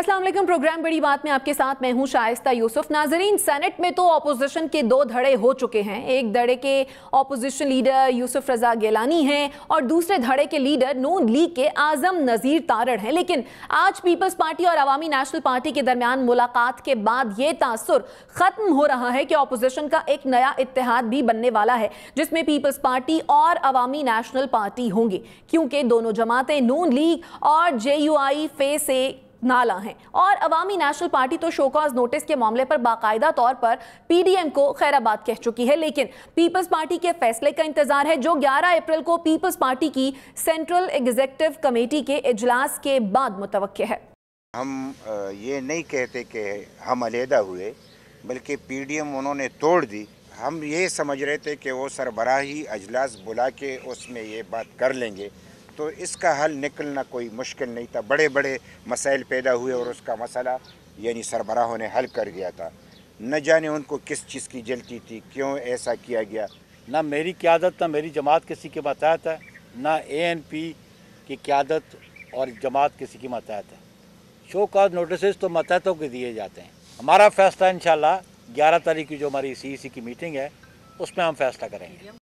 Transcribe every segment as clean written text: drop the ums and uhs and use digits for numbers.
अस्सलाम वालेकुम। प्रोग्राम बड़ी बात में आपके साथ मैं हूं शाइस्ता यूसुफ। नाजरीन, सेनेट में तो ऑपोजिशन के दो धड़े हो चुके हैं। एक धड़े के ऑपोजिशन लीडर यूसुफ रजा गिलानी हैं और दूसरे धड़े के लीडर नून लीग के आजम नजीर तारड़ हैं। लेकिन आज पीपल्स पार्टी और अवामी नेशनल पार्टी के दरमियान मुलाकात के बाद ये तासुर खत्म हो रहा है कि ऑपोजिशन का एक नया इत्तेहाद भी बनने वाला है, जिसमें पीपल्स पार्टी और अवामी नेशनल पार्टी होंगी, क्योंकि दोनों जमातें नून लीग और JUI फे से नाला हैं। और अवामी नेशनल पार्टी तो शोकॉज नोटिस के मामले पर बाकायदा तौर पर PDM को खैराबाद कह चुकी है, लेकिन पीपल्स पार्टी के फैसले का इंतजार है जो 11 अप्रैल को पीपल्स पार्टी की सेंट्रल एग्जीक्यूटिव कमेटी के इजलास के बाद मुतवक्के है। हम ये नहीं कहते कि हम अलहदा हुए, बल्कि PDM उन्होंने तोड़ दी। हम ये समझ रहे थे कि वो सरबराही अजलास बुला के उसमें ये बात कर लेंगे, तो इसका हल निकलना कोई मुश्किल नहीं था। बड़े बड़े मसाइल पैदा हुए और उसका मसला यानी सरबराहों ने हल कर दिया था। न जाने उनको किस चीज़ की जल्दी थी, क्यों ऐसा किया गया। ना मेरी क़यादत, ना मेरी जमात किसी के मातहत है, ना ANP की क़यादत और जमात किसी की मातहत है। शो कॉज नोटिस तो मातहतों के दिए जाते हैं। हमारा फ़ैसला इंशाल्लाह 11 तारीख की जो हमारी CEC की मीटिंग है उसमें हम फैसला करेंगे।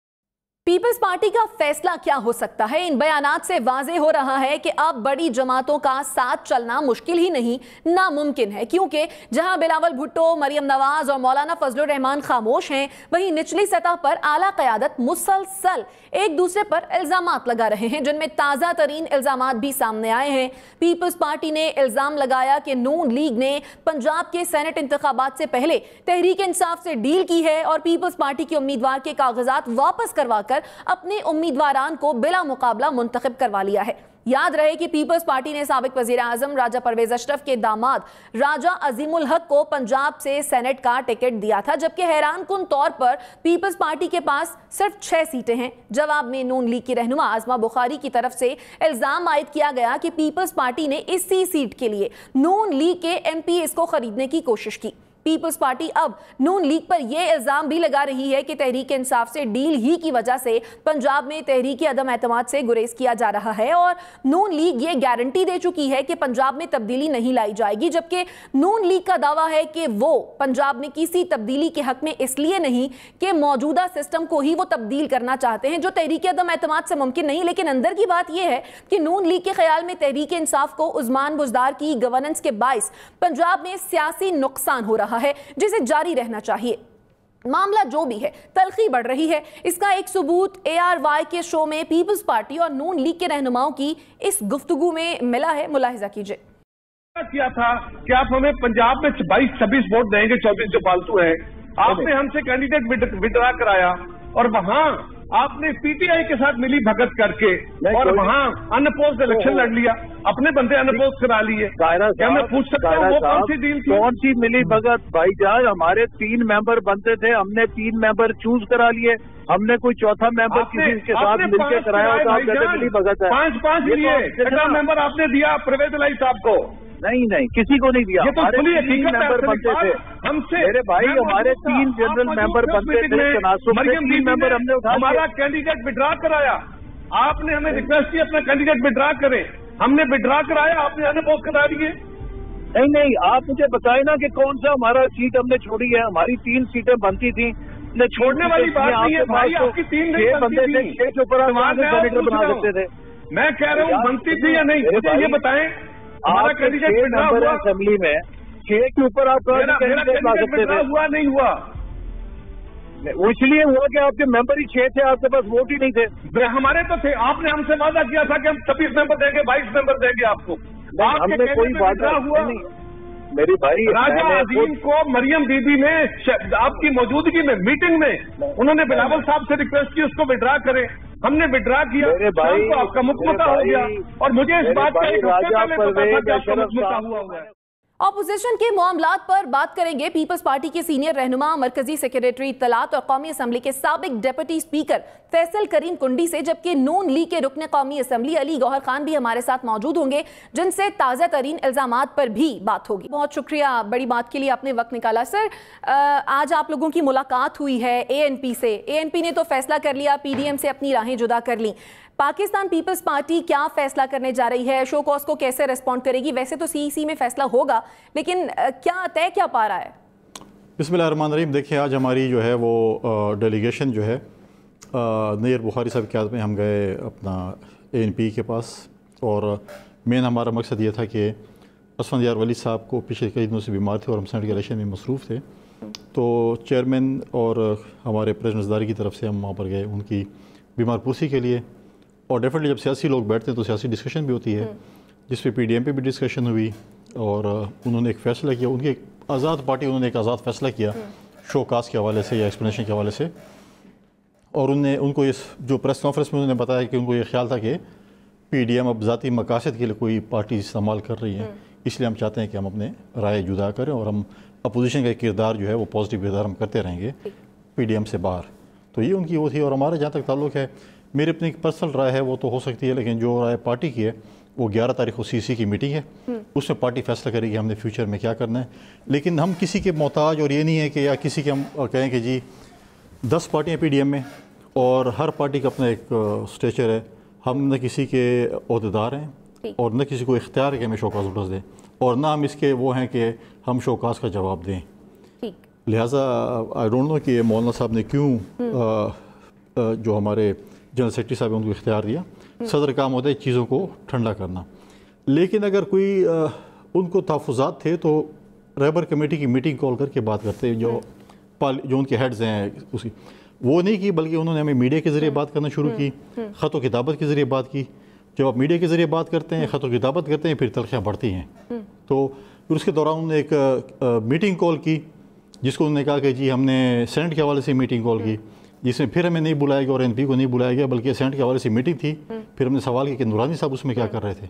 पीपल्स पार्टी का फैसला क्या हो सकता है? इन बयानात से वाज़े हो रहा है कि अब बड़ी जमातों का साथ चलना मुश्किल ही नहीं, नामुमकिन है, क्योंकि जहां बिलावल भुट्टो, मरियम नवाज और मौलाना फजलुर रहमान खामोश हैं, वहीं निचली सतह पर आला क़यादत मुसलसल एक दूसरे पर इल्जामात लगा रहे हैं, जिनमें ताज़ा तरीन इल्जामात भी सामने आए हैं। पीपल्स पार्टी ने इल्ज़ाम लगाया कि नून लीग ने पंजाब के सेनेट इंतखाबात से पहले तहरीक इंसाफ से डील की है और पीपल्स पार्टी के उम्मीदवार के कागजात वापस करवा कर अपने उम्मीदवारान को बिला मुकाबला मुंतखब करवा लिया है। याद रहे कि पीपल्स पार्टी ने साबिक वजीर आजम राजा परवेज अशरफ के दामाद राजा अजीमुल हक को पंजाब से सेनेट का टिकट दिया था, जबकि हैरान कुन तौर पर पीपल्स पार्टी के पास सिर्फ 6 सीटें हैं। जवाब में नून लीग की रहनुमा आजमा बुखारी की तरफ से इल्जाम आयद किया गया कि पीपल्स पार्टी ने इसी सीट के लिए नून लीग के MPs को खरीदने की कोशिश की। पीपल्स पार्टी अब नून लीग पर यह इल्जाम भी लगा रही है कि तहरीक इंसाफ से डील ही की वजह से पंजाब में तहरीक अदम एतमाद से गुरेज किया जा रहा है और नून लीग ये गारंटी दे चुकी है कि पंजाब में तब्दीली नहीं लाई जाएगी, जबकि नून लीग का दावा है कि वो पंजाब में किसी तब्दीली के हक में इसलिए नहीं कि मौजूदा सिस्टम को ही वो तब्दील करना चाहते हैं, जो तहरीक अदम एतमाद से मुमकिन नहीं। लेकिन अंदर की बात यह है कि नून लीग के ख्याल में तहरीक इंसाफ को उस्मान बुज़दार की गवर्नेंस के बाइस पंजाब में सियासी नुकसान हो रहा है, जिसे जारी रहना चाहिए। मामला जो भी है, तलखी बढ़ रही है। इसका एक सबूत ARY के शो में पीपल्स पार्टी और नून लीग के रहनुमाओं की इस गुफ्तगू में मिला है। मुलाहिजा कीजिए। किया था कि आप हमें पंजाब में 22-26 वोट देंगे, 24 जो फालतू है। आपने हमसे कैंडिडेट विड्रा कराया और वहां आपने PTI के साथ मिली भगत करके और वहां अनअपोज्ड इलेक्शन लड़ लिया, अपने बंदे अनअपोज करा लिए। क्या मैं पूछ सकता हूँ वो कौन सी डील थी? कौन सी मिली भगत? भाईजान, हमारे 3 मेंबर बनते थे, हमने 3 मेंबर चूज करा लिए। हमने कोई चौथा मेंबर किसी के साथ मिलकर कराया होता? आप कहते मिली भगत है। 5 लिए छठा मेंबर आपने दिया परवेज इलाही साहब को। नहीं, किसी को नहीं दिया। हमारे 3 मेंबर बनते थे हमसे। मेरे भाई, हमारे 3 जनरल मेंबर बनते थे। मरियम 3 मेंबर हमने उठा हमारा कैंडिडेट विड्रा कराया। आपने हमें रिक्वेस्ट की अपना कैंडिडेट विड्रा करें, हमने विड्रा कराया, आपने अनअपोज करा दिए। नहीं, आप मुझे बताए ना कि कौन सा हमारा सीट हमने छोड़ी है। हमारी 3 सीटें बनती थी, छोड़ने वाली बात नहीं है भाई। आपकी 3 नहीं बनते थे, 6 के ऊपर सेनेटर बना सकते थे। मैं कह रहा हूँ बनती थी या नहीं, मुझे ये बताएं। हमारा कैंडिडेट विड्रा हुआ असेंबली में, 6 के ऊपर आप कैंडिडेट ला सकते थे। हुआ नहीं हुआ? वो इसलिए हुआ कि आपके मेंबर ही 6 थे, आपके पास वोट ही नहीं थे। हमारे तो थे। आपने हमसे वादा किया था कि हम 26 मेंबर देंगे, 22 मेंबर देंगे आपको। हमने कोई वादा हुआ नहीं। मेरी भाई, राजा अजीम को मरियम बीबी ने आपकी मौजूदगी में मीटिंग में उन्होंने बिलावल साहब से रिक्वेस्ट की उसको विड्रा करें। हमने विड्रा किया, मेरे भाई तो आपका मुकमता हो गया और मुझे इस बात का एक हफ्ते पहले पता था कि आपका मुकमता हुआ है। ऑपोजिशन के मामलात पर बात करेंगे पीपल्स पार्टी के सीनियर रहनुमा, मरकजी सेक्रेटरी इत्तलात और कौमी असम्बली के साबिक डिप्टी स्पीकर फैसल करीम कुंडी से, जबकि नून लीग के रुकने कौमी असम्बली अली गौहर खान भी हमारे साथ मौजूद होंगे, जिनसे ताज़ा तरीन इल्जामात पर भी बात होगी। बहुत शुक्रिया, बड़ी बात के लिए आपने वक्त निकाला। सर, आज आप लोगों की मुलाकात हुई है ANP से। ANP ने तो फैसला कर लिया, PDM से अपनी राहें जुदा कर ली। पाकिस्तान पीपल्स पार्टी क्या फैसला करने जा रही है, शो कॉज को कैसे रिस्पॉन्ड करेगी? वैसे तो सीईसी में फैसला होगा, लेकिन क्या तय क्या पा रहा है? बिस्मिल्लाहिर्रहमानिर्रहीम। देखिए, आज हमारी जो है वो डेलीगेशन जो है नैयर बुखारी साहब की क़यादत में हम गए अपना ANP के पास, और मेन हमारा मकसद ये था कि असफंदियार वली साहब को पिछले कई दिनों से बीमार थे और हम सेनेट के इलेक्शन में मसरूफ़ थे, तो चेयरमैन और हमारे प्रेसिडेंट ज़दारी की तरफ से हम वहाँ पर गए उनकी बीमार पूसी के लिए। और डेफिनेटली जब सियासी लोग बैठते हैं तो सियासी डिस्कशन भी होती है, जिस पे PDM पे भी डिस्कशन हुई और उन्होंने एक फ़ैसला किया, उनकी आज़ाद पार्टी उन्होंने एक आज़ाद फ़ैसला किया शो कास के हवाले से या एक्सप्लेनेशन के हवाले से। और उनको इस जो प्रेस कॉन्फ्रेंस में उन्होंने बताया कि उनको ये ख्याल था कि PDM अब ज़ाती मकासद के लिए कोई पार्टी इस्तेमाल कर रही है, इसलिए हम चाहते हैं कि हम अपने राय जुदा करें और हम अपोजिशन का किरदार जो है वो पॉजिटिव किरदार हम करते रहेंगे PDM से बाहर। तो ये उनकी वो थी। और हमारा जहाँ तक ताल्लुक़ है, मेरी अपनी पर्सनल राय है वो तो हो सकती है, लेकिन जो राय पार्टी की है वो 11 तारीख को CC की मीटिंग है, उसमें पार्टी फैसला करेगी हमने फ्यूचर में क्या करना है। लेकिन हम किसी के मोहताज और ये नहीं है कि या किसी के हम कहें कि जी 10 पार्टियाँ PDM में और हर पार्टी का अपना एक स्टेचर है। हम न किसी के अहदेदार हैं और न किसी को इख्तियार है कि हमें शोकास नोटिस दें, और ना हम इसके वो हैं कि हम शोकास का जवाब दें। लिहाजा आई डोंट नो कि मौलाना साहब ने क्यों जो हमारे जनरल सेक्रेटरी साहब ने उनको इख्तियार दिया। सदर काम होता है चीज़ों को ठंडा करना, लेकिन अगर कोई उनको तहफ़्फ़ुज़ात थे तो रहबर कमेटी की मीटिंग कॉल करके बात करते, जो उनके हेड्स हैं उसकी वो नहीं की, बल्कि उन्होंने हमें मीडिया के ज़रिए बात करना शुरू की, ख़त व किताबत के ज़रिए बात की। जब आप मीडिया के ज़रिए बात करते हैं, ख़त व किताबत करते हैं, फिर तलखियाँ बढ़ती हैं। तो फिर उसके दौरान उन्होंने एक मीटिंग कॉल की, जिसको उन्होंने कहा कि जी हमने सेनेट के हवाले से मीटिंग कॉल की, जिसमें फिर हमें नहीं बुलाया गया और NP को नहीं बुलाया गया, बल्कि सेनेट के हवाले से मीटिंग थी। फिर हमने सवाल किया कि नूरानी साहब उसमें क्या कर रहे थे,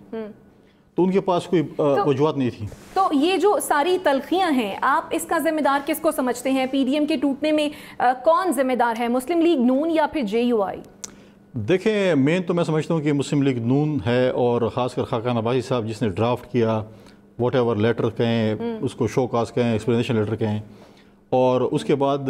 तो उनके पास कोई वजूहत नहीं थी। तो ये जो सारी तलखियां हैं, आप इसका जिम्मेदार किसको समझते हैं? PDM के टूटने में कौन जिम्मेदार है, मुस्लिम लीग नून या फिर JUI? देखें, मेन तो मैं समझता हूँ कि मुस्लिम लीग नून है, और ख़ासकर खाकान अब्बासी साहब जिसने ड्राफ्ट किया, वॉट एवर लेटर कहें उसको, शो कास कहें, एक्सप्लेनेशन लेटर कहें, और उसके बाद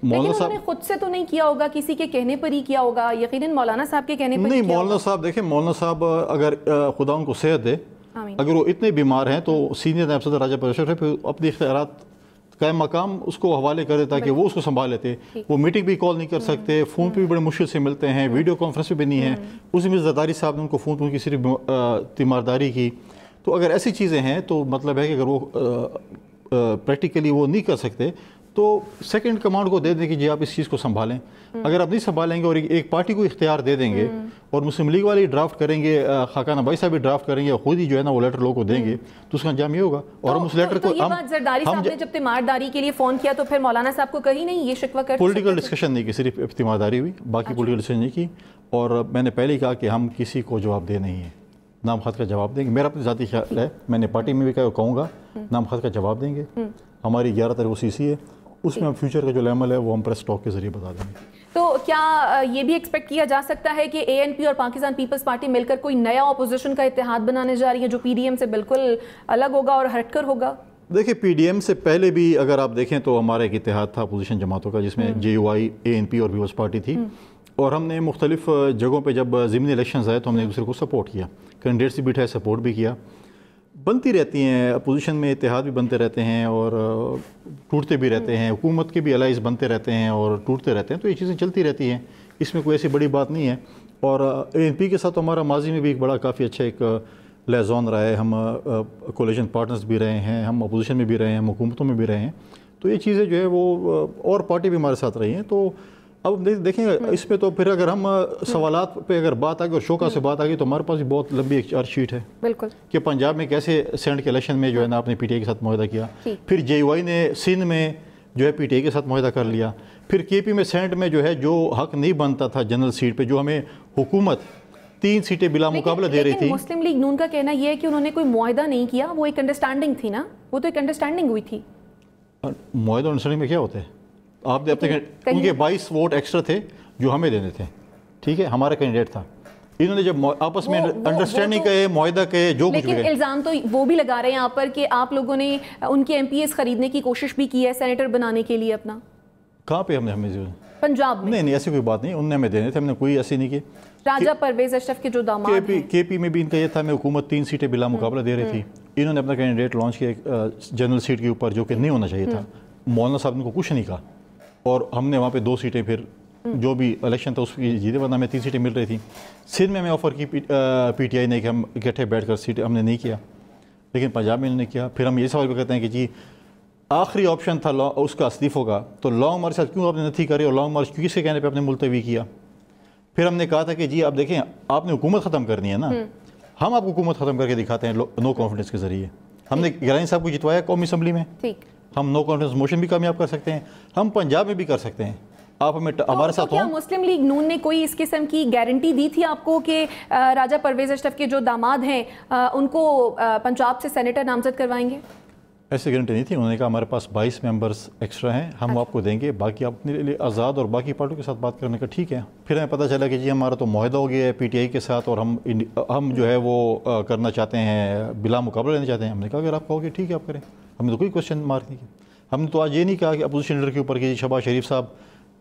मौलाना साहब खुद से तो नहीं किया होगा, किसी के कहने पर ही किया होगा, यकीनन मौलाना साहब के कहने पर नहीं। मौलाना साहब देखें, मौलाना साहब अगर खुदा उनको सेहत दे, अगर वो इतने बीमार हैं तो सीनियर नायब सदर राजा परिषद है, फिर अपने इख्तियारात कायम मकाम उसको हवाले करे ताकि वो उसको संभाल लेते। वो मीटिंग भी कॉल नहीं कर सकते, फ़ोन पे भी बड़े मुश्किल से मिलते हैं, वीडियो कॉन्फ्रेंस पे भी नहीं है। उसी में ज़रदारी साहब ने उनको फ़ोन पर उनकी सिर्फ तीमारदारी की। तो अगर ऐसी चीज़ें हैं तो मतलब है कि अगर वो प्रैक्टिकली वो नहीं कर सकते तो सेकंड कमांड को दे दें कि जी आप इस चीज़ को संभालें। अगर आप नहीं संभालेंगे और एक पार्टी को इख्तियार दे देंगे और मुस्लिम लीग वाले ड्राफ्ट करेंगे, खाकान अब्बासी साहब भी ड्राफ्ट करेंगे, खुद ही जो है ना वो लेटर लोगों को देंगे, तो उसका अंजाम ये होगा। और हम उस लेटर को जरदारी साहब ने जब तीमारदारी के लिए फ़ोन किया तो फिर मौलाना साहब को कहीं नहीं ये शिकवा कर, पॉलिटिकल डिस्कशन नहीं की, सिर्फ तीमारदारी हुई, बाकी पॉलिटिकल डिस्कशन नहीं की। और मैंने पहले ही कहा कि हम किसी को जवाब दे नहीं है, नाम खत का जवाब देंगे। मेरा अपनी ज़ाती ख्याल है, मैंने पार्टी में भी कहूँगा नाम खत का जवाब देंगे। हमारी 11 तारीख को CC है, उसमें हम फ्यूचर का जो लेमल है वो हम प्रेस टॉक के जरिए बता देंगे। तो क्या ये भी एक्सपेक्ट किया जा सकता है कि ANP और पाकिस्तान पीपल्स पार्टी मिलकर कोई नया ऑपोजिशन का इत्तेहाद बनाने जा रही है जो PDM से बिल्कुल अलग होगा और हटकर होगा? देखिए, PDM से पहले भी अगर आप देखें तो हमारा एक इत्तेहाद था अपोजिशन जमातों का, जिसमें JUI, ANP और पीपल्स पार्टी थी, और हमने मुख्तलिफ जगहों पर जब ज़िमनी इलेक्शन आए तो हमने एक दूसरे को सपोर्ट किया, कैंडिडेट्स भी बिठाए, सपोर्ट भी किया। बनती रहती हैं अपोजिशन में, इत्तेहाद भी बनते रहते हैं और टूटते भी रहते हैं, हुकूमत के भी अलाइज बनते रहते हैं और टूटते रहते हैं, तो ये चीज़ें चलती रहती हैं, इसमें कोई ऐसी बड़ी बात नहीं है। और ANP के साथ तो हमारा माजी में भी एक बड़ा काफ़ी अच्छा एक लेज़ॉन रहा है, हम कोलिशन पार्टनर्स भी रहे हैं, हम अपोजिशन में भी रहे हैं, हम हुकूमतों में भी रहे हैं, तो ये चीज़ें जो है वो और पार्टी भी हमारे साथ रही हैं। तो अब देखें इसमें तो फिर अगर हम सवालात पे अगर बात आ गई और शोका से बात आ गई तो हमारे पास भी बहुत लंबी एक चार्जशीट है बिल्कुल कि पंजाब में कैसे सेनेट के इलेक्शन में जो है ना आपने PTI के साथ मुआहदा किया, फिर JUI ने सिंध में जो है PTI के साथ मुआहदा कर लिया, फिर KP में सेनेट में जो है जो हक नहीं बनता था जनरल सीट पे, जो हमें हुकूमत 3 सीटें बिला मुकाबला दे रही थी। मुस्लिम लीग नून का कहना यह है कि उन्होंने कोई मुआहदा नहीं किया, वो एक अंडरस्टैंडिंग थी ना, वो तो एक अंडरस्टैंडिंग हुई थी। मुआहदा अंडरस्टैंडिंग में क्या होता है? आपने अपने उनके 22 वोट एक्स्ट्रा थे जो हमें देने थे, ठीक है, हमारा कैंडिडेट था। इन्होंने जब आपस में अंडरस्टैंडिंग कहे, मुआहदा कहे, जो कुछ भी कहे, इल्ज़ाम तो वो भी लगा रहे हैं यहाँ पर कि आप लोगों ने उनके MPs खरीदने की कोशिश भी की है सेनेटर बनाने के लिए अपना। कहाँ पे हमने पंजाब में? नहीं, ऐसी कोई बात नहीं, उनने हमें देने थे, हमने कोई ऐसी नहीं की। राजा परवेज अशरफ के जो दामाद हैं, केपी में भी इनका ये था, मैं हुकूमत 3 सीटें बिला मुकाबला दे रही थी, इन्होंने अपना कैंडिडेट लॉन्च किया जनरल सीट के ऊपर, जो कि नहीं होना चाहिए था। मौलाना साहब ने कुछ नहीं कहा और हमने वहाँ पे 2 सीटें फिर जो भी इलेक्शन था उसकी जीते, वरना हमें 3 सीटें मिल रही थी। सिंध में हमें ऑफ़र की PTI ने कि हम इकट्ठे बैठ कर सीट हमने नहीं किया, लेकिन पंजाब में इन्होंने किया। फिर हम ये सवाल भी करते हैं कि जी आखिरी ऑप्शन था उसका इस्तीफ़ों का, तो लॉन्ग मार्च क्यों आपने नहीं करे और लॉन्ग मार्च क्यों किसके कहने पर आपने मुलतवी किया? फिर हमने कहा था कि जी आप देखें, आपने हुकूमत ख़त्म करनी है ना, हम आपको हुकूमत ख़त्म करके दिखाते हैं नो कॉन्फिडेंस के ज़रिए। हमने गिलानी साहब को जितवाया कौमी असम्बली में, हम नो कॉन्फिडेंस मोशन भी कामयाब कर सकते हैं, हम पंजाब में भी कर सकते हैं। आप हमें हमारे साथ क्या मुस्लिम लीग नून ने कोई इस किस्म की गारंटी दी थी आपको कि राजा परवेज अशरफ के जो दामाद हैं उनको पंजाब से सेनेटर नामजद करवाएंगे? ऐसी गारंटी नहीं थी। उन्होंने कहा हमारे पास 22 मेंबर्स एक्स्ट्रा हैं, हम आपको देंगे, बाकी आप अपने लिए आज़ाद और बाकी पार्टियों के साथ बात करने का ठीक है। फिर हमें पता चला कि जी हमारा तो मुआहदा हो गया है PTI के साथ और हम जो है वो करना चाहते हैं, बिला मुकाबला लेना चाहते हैं। हमने कहा अगर आप कहोगे ठीक है आप करें, हमने तो कोई क्वेश्चन मार्क नहीं किया। हमने तो आज ये नहीं कहा कि अपोजिशन लीडर के ऊपर कि शहबाज शरीफ साहब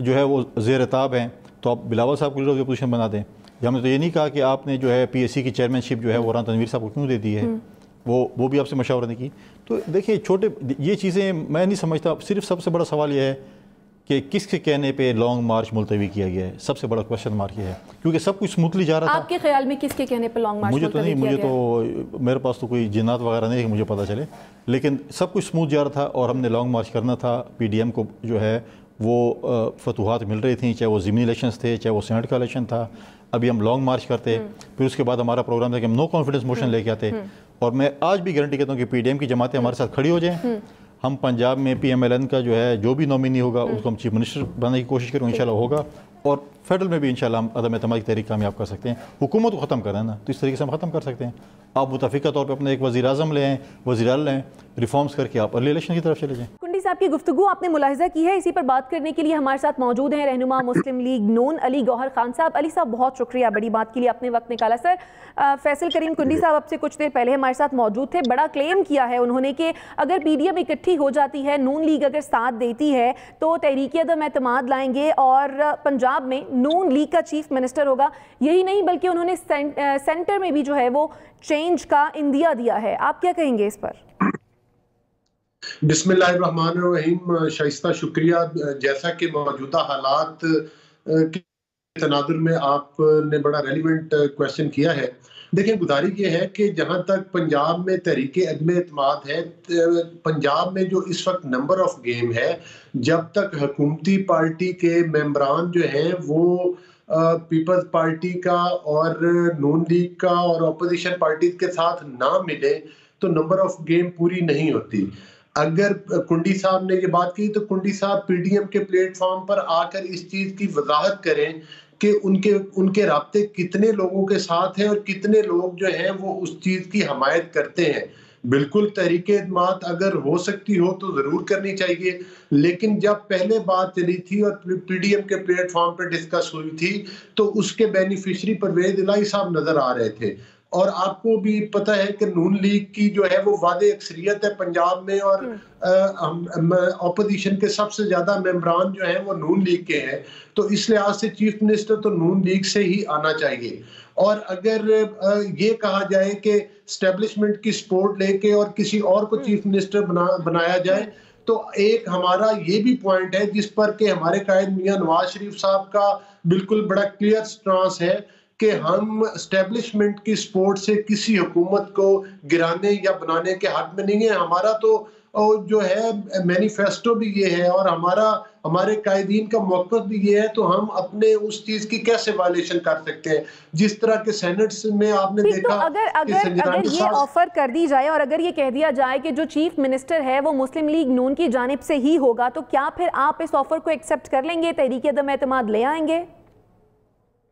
जो है वो ज़ेर ताब हैं तो आप बिलावल साहब को लीडर की पोजीशन बना दें, या हमने तो ये नहीं कहा कि आपने जो है PSC की चेयरमैनशिप जो है वो राना तनवीर साहब को क्यों दे दी है, वो भी आपसे मशवरा नहीं की। तो देखिए छोटे ये चीज़ें मैं नहीं समझता। सिर्फ सबसे बड़ा सवाल यह है कि किसके कहने पे लॉन्ग मार्च मुलतवी किया गया है, सबसे बड़ा क्वेश्चन मार्क ये है, क्योंकि सब कुछ स्मूथली जा रहा था। आपके ख्याल में किसके कहने पे लॉन्ग मार्च? मुझे तो मेरे पास तो कोई जिन्नात वगैरह नहीं है कि मुझे पता चले, लेकिन सब कुछ स्मूथ जा रहा था और हमने लॉन्ग मार्च करना था। PDM को जो है वो फतूहात मिल रही थी, चाहे वो ज़िमनी इलेक्शंस थे, चाहे वो सेनेट का इलेक्शन था। अभी हम लॉन्ग मार्च करते, फिर उसके बाद हमारा प्रोग्राम था कि हम नो कॉन्फिडेंस मोशन लेके आते। और मैं आज भी गारंटी कहता हूँ कि PDM की जमातें हमारे साथ खड़ी हो जाएं, हम पंजाब में PMLN का जो है जो भी नॉमिनी होगा उसको हम चीफ मिनिस्टर बनाने की कोशिश करेंगे, इंशाल्लाह होगा। और फेडरल में भी इंशाल्लाह हम अदम एतमाद की तहरीक कामयाब कर सकते हैं। हुकूमत को ख़त्म करना है ना, तो इस तरीके से हम ख़त्म कर सकते हैं। आप मुतफ़िका तौर पर अपने एक वज़ीर आज़म लें, वज़ीर लें, रिफॉर्म्स करके आप अर्ली इलेक्शन की तरफ चले जाएँ। कुंडी साहब की गुफ्तगू आपने मुलाहिजा की है, इसी पर बात करने के लिए हमारे साथ मौजूद हैं रहनुमा मुस्लिम लीग नून अली गौहर खान साहब। अली साहब बहुत शुक्रिया बड़ी बात के लिए, आपने वक्त निकाला। सर फैसल करीम कुंडी साहब आपसे कुछ देर पहले हमारे साथ मौजूद थे, बड़ा क्लेम किया है उन्होंने कि अगर PDM इकट्ठी हो जाती है, नून लीग अगर साथ देती है तो तहरीक अदम एतमाद लाएंगे और पंजाब में नून लीग का चीफ मिनिस्टर होगा। यही नहीं बल्कि उन्होंने सेंटर में भी जो है वो चेंज का इंदिया दिया है। आप क्या कहेंगे इस पर? बिस्मिल्लाहिर्रहमानिर्रहीम। शाइस्ता शुक्रिया। जैसा कि मौजूदा हालात के तनाजुर में आपने बड़ा रेलिवेंट क्वेश्चन किया है। देखिए गुजारिश ये है कि जहां तक पंजाब में तहरीके अदम एतमाद है, पंजाब में जो इस वक्त नंबर ऑफ गेम है, जब तक हुकूमती पार्टी के मेंबरान जो हैं वो पीपल्स पार्टी का और नून लीग का और अपोजिशन पार्टी के साथ ना मिले तो नंबर ऑफ गेम पूरी नहीं होती। अगर कुंडी साहब ने ये बात की तो कुंडी साहब PDM के प्लेटफॉर्म पर आकर इस चीज की वजाहत करें कि उनके राब्ते कितने लोगों के साथ हैं और कितने लोग जो हैं वो उस चीज की हमायत करते हैं। बिल्कुल तहरीके एतमाद अगर हो सकती हो तो जरूर करनी चाहिए, लेकिन जब पहले बात चली थी और PDM के प्लेटफॉर्म पर डिस्कस हुई थी तो उसके बेनिफिशियरी परवेज इलाही साहब नजर आ रहे थे। और आपको भी पता है कि नून लीग की जो है वो वादे अक्सरियत है पंजाब में और अपोजिशन के सबसे ज्यादा मेंबरान जो हैं वो नून लीग के हैं। तो इस लिहाज से चीफ मिनिस्टर तो नून लीग से ही आना चाहिए। और अगर ये कहा जाए कि स्टैब्लिशमेंट की सपोर्ट लेके और किसी और को चीफ मिनिस्टर बनाया जाए तो एक हमारा ये भी पॉइंट है जिस पर कि हमारे कायद मियां नवाज शरीफ साहब का बिल्कुल बड़ा क्लियर स्टांस है कि हम स्टैब्लिशमेंट की सपोर्ट से किसी हुकूमत को गिराने या बनाने के हक में नहीं है। हमारा तो जो है मैनिफेस्टो भी ये है और हमारे कायदीन का मौक़िफ़ भी ये है, तो हम अपने उस चीज की कैसे वायलेशन कर सकते हैं जिस तरह के सेनेट में आपने देखा। तो अगर ये ऑफर कर दी जाए और अगर ये कह दिया जाए कि जो चीफ मिनिस्टर है वो मुस्लिम लीग नून की जानिब से ही होगा, तो क्या फिर आप इस ऑफर को एक्सेप्ट कर लेंगे, तहरीक अदम एतमाद ले आएंगे?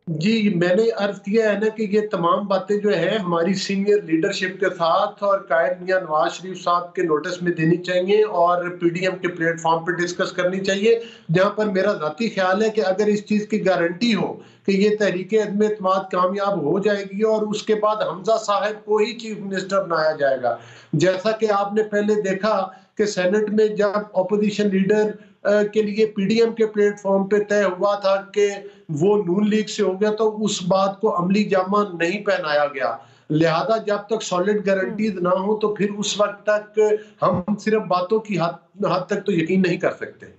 जी, मैंने अर्ज किया है ना कि ये तमाम बातें जो है हमारी सीनियर लीडरशिप के साथ और कायद मियां नवाज शरीफ साहब के नोटिस में देनी चाहिए और PDM के प्लेटफॉर्म पर डिस्कस करनी चाहिए, जहां पर मेरा ज़ाती ख्याल है कि अगर इस चीज़ की गारंटी हो कि ये तहरीक अदम एतमाद कामयाब हो जाएगी और उसके बाद हमजा साहब को ही चीफ मिनिस्टर बनाया जाएगा। जैसा कि आपने पहले देखा कि सेनेट में जब अपोजिशन लीडर के लिए पीडीएम के प्लेटफॉर्म पे तय हुआ था कि वो नून लीग से हो गया, तो उस बात को अमली जामा नहीं पहनाया गया। लिहाजा जब तक सॉलिड गारंटीज ना हो तो फिर उस वक्त तक हम सिर्फ बातों की हद तक तो यकीन नहीं कर सकते।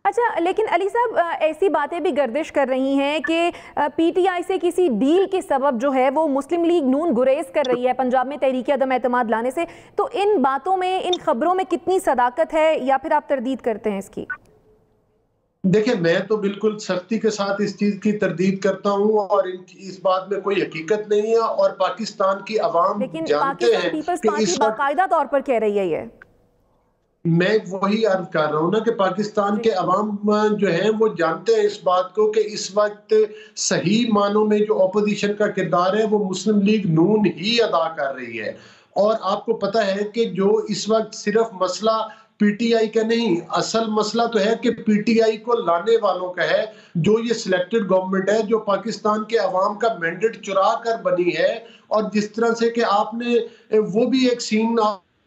अच्छा, लेकिन अली साहब ऐसी बातें भी गर्दिश कर रही हैं कि पीटीआई से किसी डील के सबब जो है वो मुस्लिम लीग नून गुरेज कर रही है पंजाब में तहरीक अदम-ए-एतमाद लाने से। तो इन बातों में, इन खबरों में कितनी सदाकत है या फिर आप तरदीद करते हैं इसकी? देखिए, मैं तो बिल्कुल सख्ती के साथ इस चीज की तरदीद करता हूं और इस बात में कोई हकीकत नहीं है और पाकिस्तान की आवाम जानते हैं पीपल्स पार्टी बाकायदा तौर पर कह रही है ये। मैं वही अर्ज कर रहा हूँ ना कि पाकिस्तान के अवाम जो है वो जानते हैं इस बात को कि इस वक्त सही मानों में जो अपोजिशन का किरदार है वो मुस्लिम लीग नून ही अदा कर रही है। और आपको पता है कि जो इस वक्त सिर्फ मसला पीटीआई का नहीं, असल मसला तो है कि पीटीआई को लाने वालों का है, जो ये सिलेक्टेड गवर्नमेंट है जो पाकिस्तान के अवाम का मैंडेट चुरा कर बनी है। और जिस तरह से कि आपने वो भी एक सीन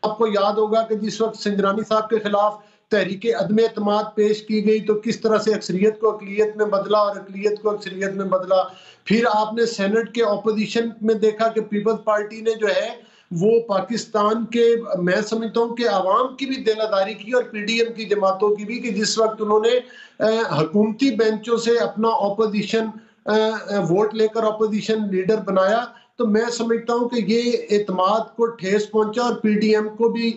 आपको याद होगा कि जिस वक्त सिंजरानी साहब के खिलाफ तहरीक अदम-ए-एतमाद पेश की गई तो किस तरह से अक्सरियत को अकलियत में बदला और अकलियत को अक्सरियत में बदला। फिर आपने सेनेट के ऑपोजिशन में देखा कि पीपल्स पार्टी ने जो है वो पाकिस्तान के, मैं समझता हूँ कि आवाम की भी दिलादारी की और पीडीएम की जमातों की भी, कि जिस वक्त उन्होंने हुकूमती बेंचों से अपना ऑपोजिशन वोट लेकर ऑपोजिशन लीडर बनाया, तो मैं समझता हूं कि ये एतमाद को ठेस पहुंचा और पीडीएम को भी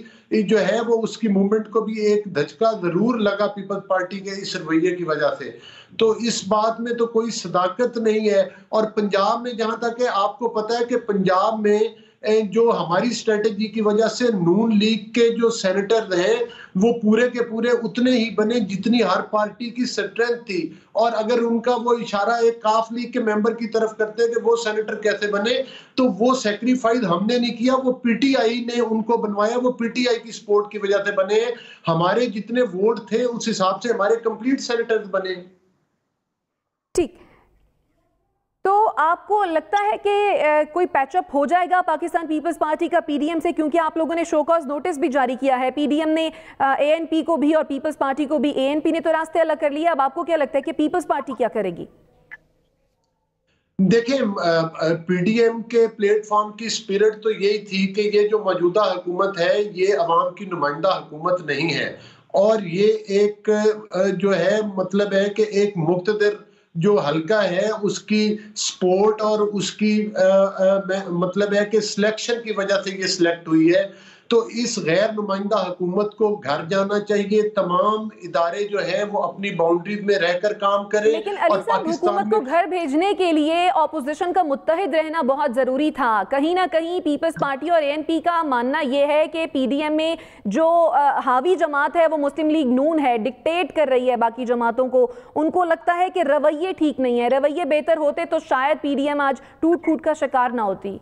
जो है वो उसकी मूवमेंट को भी एक धचका जरूर लगा पीपल्स पार्टी के इस रवैये की वजह से। तो इस बात में तो कोई सदाकत नहीं है। और पंजाब में जहां तक है, आपको पता है कि पंजाब में जो हमारी स्ट्रेटेजी की वजह से नून लीग के जो सेनेटर हैं वो पूरे के पूरे उतने ही बने जितनी हर पार्टी की स्ट्रेंथ थी। और अगर उनका वो इशारा एक काफ लीग के मेंबर की तरफ करते कि वो सेनेटर कैसे बने, तो वो सेक्रीफाइस हमने नहीं किया, वो पीटीआई ने उनको बनवाया, वो पीटीआई की सपोर्ट की वजह से बने। हमारे जितने वोट थे उस हिसाब से हमारे कंप्लीट सेनेटर्स बने। ठीक, तो आपको लगता है कि कोई पैचअप हो जाएगा पाकिस्तान पीपल्स पार्टी का पीडीएम से? क्योंकि आप लोगों ने शो कॉज नोटिस भी जारी किया है, पीडीएम ने एएनपी को भी और पीपल्स पार्टी को भी। एएनपी ने तो रास्ते अलग कर लिया, अब आपको क्या लगता है कि पीपल्स पार्टी क्या करेगी? देखिए, पीडीएम के प्लेटफॉर्म की स्पिरिट तो यही थी कि ये जो मौजूदा हुकूमत है ये अवाम की नुमाइंदा हुकूमत नहीं है और ये एक जो है मतलब है कि एक मुख्तदिर जो हल्का है उसकी सपोर्ट और उसकी मतलब है कि सिलेक्शन की वजह से ये सिलेक्ट हुई है। तो इस गैर नुमाइंदा हुकूमत को घर जाना चाहिए। तमाम इदारे जो है वो अपनी बाउंड्रीज में रहकर काम करें। लेकिन अली साहब, हुकूमत को घर भेजने के लिए ऑपोजिशन का मुत्तहिद रहना बहुत जरूरी था। कहीं ना कहीं पीपल्स पार्टी और एएनपी का मानना यह है कि पीडीएम में जो हावी जमात है वो मुस्लिम लीग नून है, डिक्टेट कर रही है बाकी जमातों को। उनको लगता है कि रवैये ठीक नहीं है, रवैये बेहतर होते तो शायद पीडीएम आज टूट फूट का शिकार ना होती।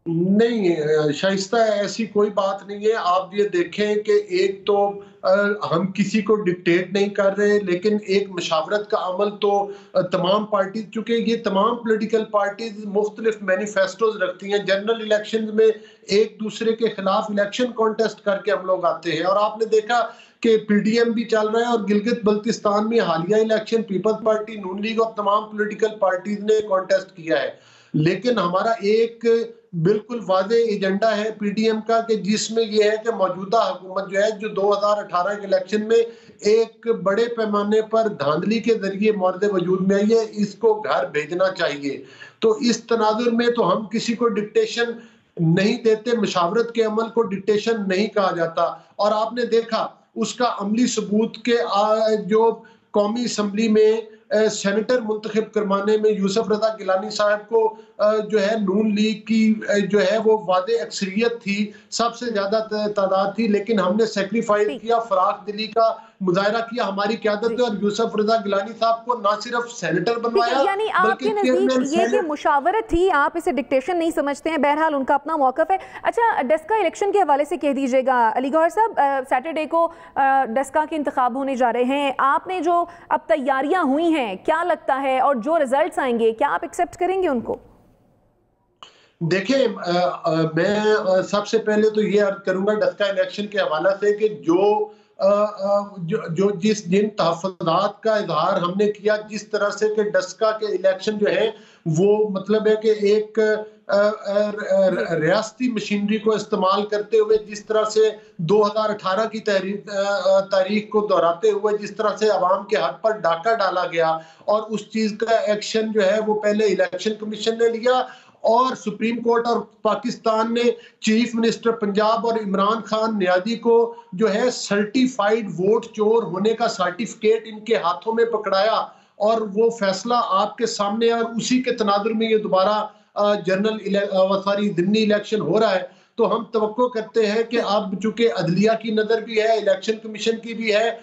नहीं शाइस्ता, ऐसी कोई बात नहीं है। आप ये देखें कि एक तो हम किसी को डिक्टेट नहीं कर रहे, लेकिन एक मशावरत का अमल तो तमाम पार्टी, चूंकि ये तमाम पॉलिटिकल पार्टीज मुख्तलिफ मैनिफेस्टोज रखती हैं। जनरल इलेक्शन में एक दूसरे के खिलाफ इलेक्शन कॉन्टेस्ट करके हम लोग आते हैं और आपने देखा कि पीडीएम भी चल रहा है और गिलगित बल्तिस्तान में हालिया इलेक्शन पीपल्स पार्टी, नून लीग और तमाम पॉलिटिकल पार्टीज ने कॉन्टेस्ट किया है। लेकिन हमारा एक बिल्कुल वादे एजेंडा है पीडीएम का कि जिसमें यह है कि मौजूदा हुकूमत जो है, जो 2018 के इलेक्शन में एक बड़े पैमाने पर धांधली के जरिए मौरद वजूद में आई है, इसको घर भेजना चाहिए। तो इस तनाजुर में तो हम किसी को डिक्टेशन नहीं देते, मशावरत के अमल को डिक्टेशन नहीं कहा जाता। और आपने देखा उसका अमली सबूत के जो कौमी असम्बली में सेनेटर मुंतखब करवाने में यूसुफ रजा गिलानी साहब को जो है नून लीग की जो है वो वादे अक्सरियत थी, सबसे ज्यादा तादाद थी, लेकिन हमने सेक्रीफाइस किया, फराख दिली का मुजाहरा किया हमारी क़यादत में और यूसुफ रजा गिलानी साहब को ना सिर्फ सेनेटर बनवाया, यानी आपके नजदीक ये कि मुशावरत थी, आप इसे डिक्टेशन नहीं समझते हैं। बहरहाल उनका अपना मौक़िफ़ है। अच्छा, डस्का इलेक्शन के हवाले से कह दीजिएगा अली गौहर साहब, सैटरडे को डस्का के इंतखाब होने जा रहे हैं। आपने जो अब तैयारियां हुई हैं, क्या लगता है, और जो रिजल्ट्स आएंगे क्या आप एक्सेप्ट करेंगे उनको? देखिए, मैं सबसे पहले तो ये अर्ज करूंगा डस्का इलेक्शन के हवाले से कि जो जिन तहफ़्फ़ुज़ात का इजहार हमने किया, जिस तरह से कि डस्का के इलेक्शन जो है वो मतलब है कि एक रियासती मशीनरी को इस्तेमाल करते हुए, जिस तरह से 2018 की तारीख को दोहराते हुए जिस तरह से अवाम के हक पर डाका डाला गया, और उस चीज का एक्शन जो है वो पहले इलेक्शन कमीशन ने लिया और सुप्रीम कोर्ट और पाकिस्तान ने चीफ मिनिस्टर पंजाब और इमरान खान नियाजी को जो है सर्टिफाइड वोट चोर होने का सर्टिफिकेट इनके हाथों में पकड़ाया, और वो फैसला आपके सामने, और उसी के तनाजुर में ये दोबारा दिमनी इलेक्शन हो रहा है। तो हम तवक्को करते हैं कि अब चूंकि अदलिया की नजर भी है, इलेक्शन कमीशन की भी है,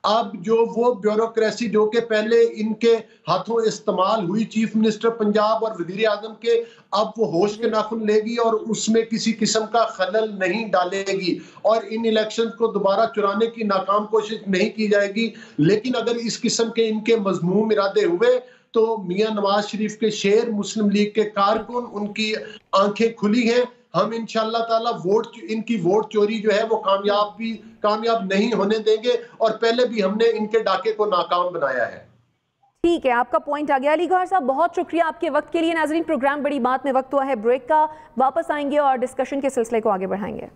अब जो वो ब्यूरोक्रेसी जो कि पहले इनके हाथों इस्तेमाल हुई चीफ मिनिस्टर पंजाब और वजीर आजम के, अब वो होश के नाखुन लेगी और उसमें किसी किस्म का खलल नहीं डालेगी और इन इलेक्शन को दोबारा चुराने की नाकाम कोशिश नहीं की जाएगी। लेकिन अगर इस किस्म के इनके मजमूम इरादे हुए तो मियां नवाज शरीफ के शेर, मुस्लिम लीग के कारकुन, उनकी आंखें खुली हैं। हम इंशाअल्लाह ताला इनकी वोट चोरी जो है वो कामयाब नहीं होने देंगे, और पहले भी हमने इनके डाके को नाकाम बनाया है। ठीक है, आपका पॉइंट आ गया। अली गौहर साहब, बहुत शुक्रिया आपके वक्त के लिए। नाजरीन, प्रोग्राम बड़ी बात में वक्त हुआ है ब्रेक का, वापस आएंगे और डिस्कशन के सिलसिले को आगे बढ़ाएंगे।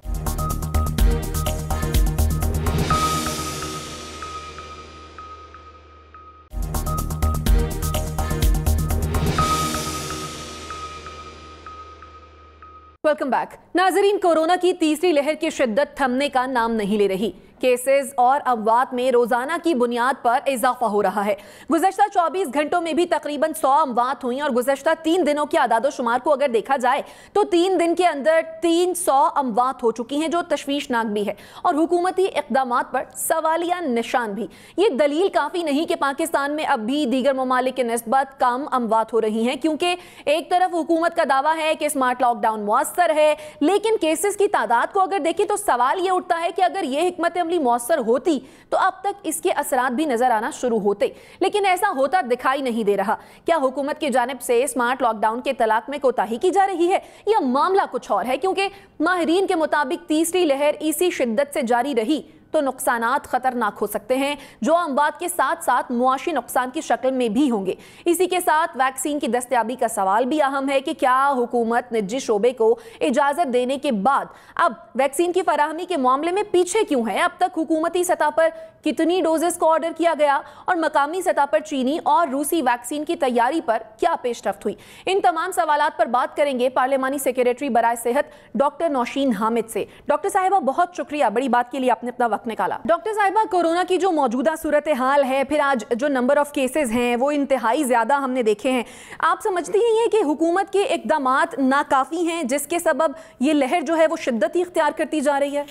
Welcome back. नाजरीन, कोरोना की तीसरी लहर की शिद्दत थमने का नाम नहीं ले रही। केसेस और अमवात में रोजाना की बुनियाद पर इजाफा हो रहा है। गुज़श्ता 24 घंटों में भी तकरीबन 100 अमवात हुई और गुज़श्ता 3 दिनों के आदादो शुमार को अगर देखा जाए तो 3 दिन के अंदर 300 अमवात हो चुकी हैं, जो तशवीशनाक भी है और हुकूमती इक़दामात पर सवालिया निशान भी। ये दलील काफ़ी नहीं कि पाकिस्तान में अब भी दीगर ममालिक के निस्बत कम अमवात हो रही हैं, क्योंकि एक तरफ हुकूमत का दावा है कि स्मार्ट लॉकडाउन मुअस्सर है, लेकिन केसेस की तादाद को अगर देखें तो सवाल ये उठता है कि अगर ये हिकमत मौसर होती तो अब तक इसके असरात भी नजर आना शुरू होते, लेकिन ऐसा होता दिखाई नहीं दे रहा। क्या हुकूमत की जानिब से स्मार्ट लॉकडाउन के तलाक में कोताही की जा रही है या मामला कुछ और है? क्योंकि माहिरीन के मुताबिक तीसरी लहर इसी शिद्दत से जारी रही तो नुकसानात खतरनाक हो सकते हैं, जो अमवात के साथ साथ मुआशी नुकसान की शक्ल में भी होंगे। इसी के साथ वैक्सीन की दस्तयाबी का सवाल भी अहम है कि क्या हुकूमत निजी शोबे को इजाजत देने के बाद अब वैक्सीन की फराहमी के मामले में पीछे क्यों है? अब तक हुकूमती सतह पर कितनी डोजेस को ऑर्डर किया गया और मकामी सतह पर चीनी और रूसी वैक्सीन की तैयारी पर क्या पेशरफ्त हुई? इन तमाम सवालात पर बात करेंगे पार्लिमानी सेक्रेटरी बराए सेहत डॉक्टर नौशीन हामिद से। डॉक्टर साहिबा, बहुत शुक्रिया, बड़ी बात के लिए आपने अपना वक्त निकाला। डॉक्टर साहिबा, कोरोना की जो मौजूदा सूरत हाल है, फिर आज जो नंबर ऑफ केसेस हैं वो इंतहाई ज्यादा हमने देखे हैं, आप समझती हैं कि हुकूमत के इकदामात नाकाफी हैं जिसके सबब ये लहर जो है वो शिद्दत ही इख्तियार करती जा रही है?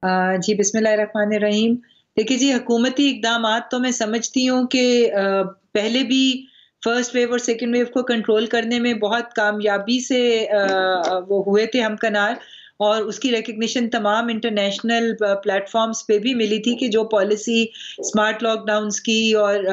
जी, बिस्मिल्लाहिर्रहमानिर्रहीम। देखिए जी, हुकूमती इकदामात तो मैं समझती हूँ कि पहले भी फर्स्ट वेव और सेकेंड वेव को कंट्रोल करने में बहुत कामयाबी से वो हुए थे हमकनार, और उसकी रिकग्निशन तमाम इंटरनेशनल प्लेटफॉर्म्स पे भी मिली थी कि जो पॉलिसी स्मार्ट लॉकडाउन्स की और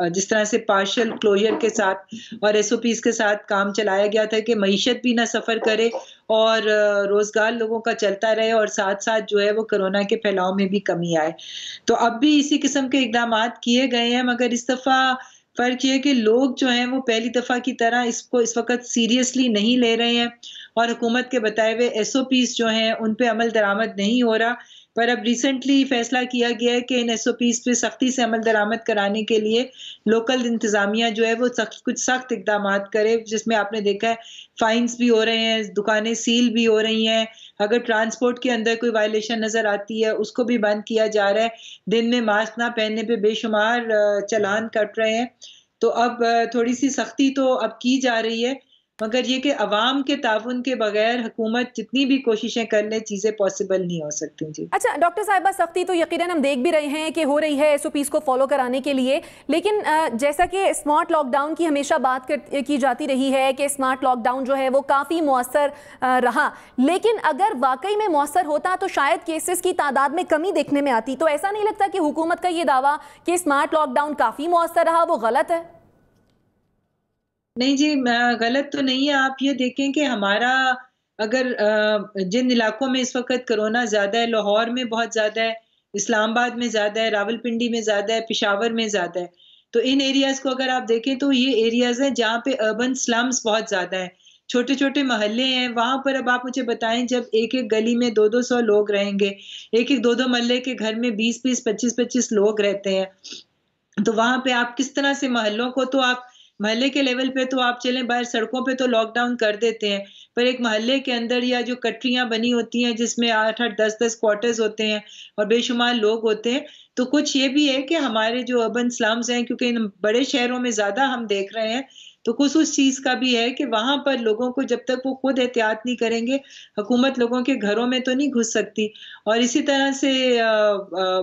जिस तरह से पार्शियल क्लोजर के साथ और एसओपीज के साथ काम चलाया गया था कि मईशत भी ना सफ़र करे और रोज़गार लोगों का चलता रहे और साथ साथ जो है वो कोरोना के फैलाव में भी कमी आए। तो अब भी इसी किस्म के इक़दामात किए गए हैं, मगर इस दफ़ा फ़र्क ये है कि लोग जो हैं वो पहली दफ़ा की तरह इसको इस वक्त सीरियसली नहीं ले रहे हैं और हुकूमत के बताए हुए एसओपीज जो हैं उन पे अमल दरामद नहीं हो रहा। पर अब रिसेंटली फैसला किया गया है कि इन एसओपीज पे सख्ती से अमल दरामद कराने के लिए लोकल इंतजामिया जो है वो कुछ सख्त इकदामात करे, जिसमें आपने देखा है फाइन्स भी हो रहे हैं, दुकानें सील भी हो रही हैं, अगर ट्रांसपोर्ट के अंदर कोई वायलेशन नजर आती है उसको भी बंद किया जा रहा है, दिन में मास्क ना पहनने पे बेशुमार चालान कट रहे हैं। तो अब थोड़ी सी सख्ती तो अब की जा रही है, मगर ये कि अवाम के ताउन के बगैर हुकूमत जितनी भी कोशिशें कर ले चीज़ें पॉसिबल नहीं हो सकती। जी अच्छा डॉक्टर साहिबा, सख्ती तो यकीनन हम देख भी रहे हैं कि हो रही है एसओपीज को फॉलो कराने के लिए, लेकिन जैसा कि स्मार्ट लॉकडाउन की हमेशा बात की जाती रही है कि स्मार्ट लॉकडाउन जो है वो काफ़ी मुअस्सर रहा, लेकिन अगर वाकई में मुअस्सर होता तो शायद केसेस की तादाद में कमी देखने में आती। तो ऐसा नहीं लगता कि हुकूमत का ये दावा कि स्मार्ट लॉकडाउन काफ़ी मुअस्सर रहा वो गलत है? नहीं जी, गलत तो नहीं है। आप ये देखें कि हमारा अगर जिन इलाकों में इस वक्त कोरोना ज़्यादा है, लाहौर में बहुत ज़्यादा है, इस्लामाबाद में ज़्यादा है, रावलपिंडी में ज़्यादा है, पेशावर में ज़्यादा है, तो इन एरियाज़ को अगर आप देखें तो ये एरियाज़ हैं जहाँ पे अर्बन स्लम्स बहुत ज़्यादा है, छोटे-छोटे मोहल्ले हैं, वहाँ पर अब आप मुझे बताएं जब एक-एक गली में 200-200 लोग रहेंगे, एक-एक 2-2 मोहल्ले के घर में 20-20, 25-25 लोग रहते हैं, तो वहाँ पे आप किस तरह से मोहल्लों को तो आप मोहल्ले के लेवल पे तो आप चलें बाहर सड़कों पे तो लॉकडाउन कर देते हैं, पर एक मोहल्ले के अंदर या जो कटरियाँ बनी होती हैं जिसमें 8-8, 10-10 क्वार्टर्स होते हैं और बेशुमार लोग होते हैं, तो कुछ ये भी है कि हमारे जो अर्बन स्लम्स हैं क्योंकि इन बड़े शहरों में ज़्यादा हम देख रहे हैं, तो कुछ उस चीज़ का भी है कि वहाँ पर लोगों को जब तक वो खुद एहतियात नहीं करेंगे, हुकूमत लोगों के घरों में तो नहीं घुस सकती। और इसी तरह से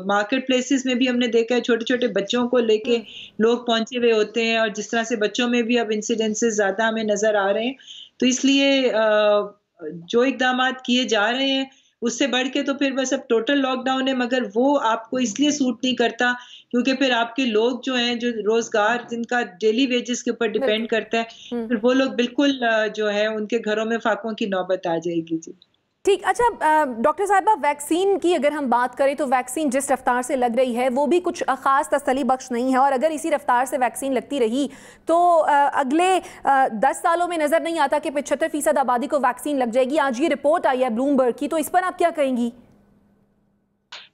मार्केट प्लेसेस में भी हमने देखा है छोटे-छोटे बच्चों को लेके लोग पहुँचे हुए होते हैं और जिस तरह से बच्चों में भी अब इंसिडेंसेस ज़्यादा हमें नज़र आ रहे हैं। तो इसलिए जो इक़दामात किए जा रहे हैं, उससे बढ़ के तो फिर बस अब टोटल लॉकडाउन है, मगर वो आपको इसलिए सूट नहीं करता क्योंकि फिर आपके लोग जो हैं, जो रोज़गार जिनका डेली वेजेस के ऊपर डिपेंड करता है, फिर वो लोग बिल्कुल जो है उनके घरों में फाकों की नौबत आ जाएगी। जी ठीक। अच्छा डॉक्टर साहिबा, वैक्सीन की अगर हम बात करें तो वैक्सीन जिस रफ्तार से लग रही है वो भी कुछ ख़ास तसल्ली बख्श नहीं है, और अगर इसी रफ्तार से वैक्सीन लगती रही तो अगले 10 सालों में नज़र नहीं आता कि 75% आबादी को वैक्सीन लग जाएगी। आज ये रिपोर्ट आई है ब्लूमबर्ग की, तो इस पर आप क्या कहेंगी?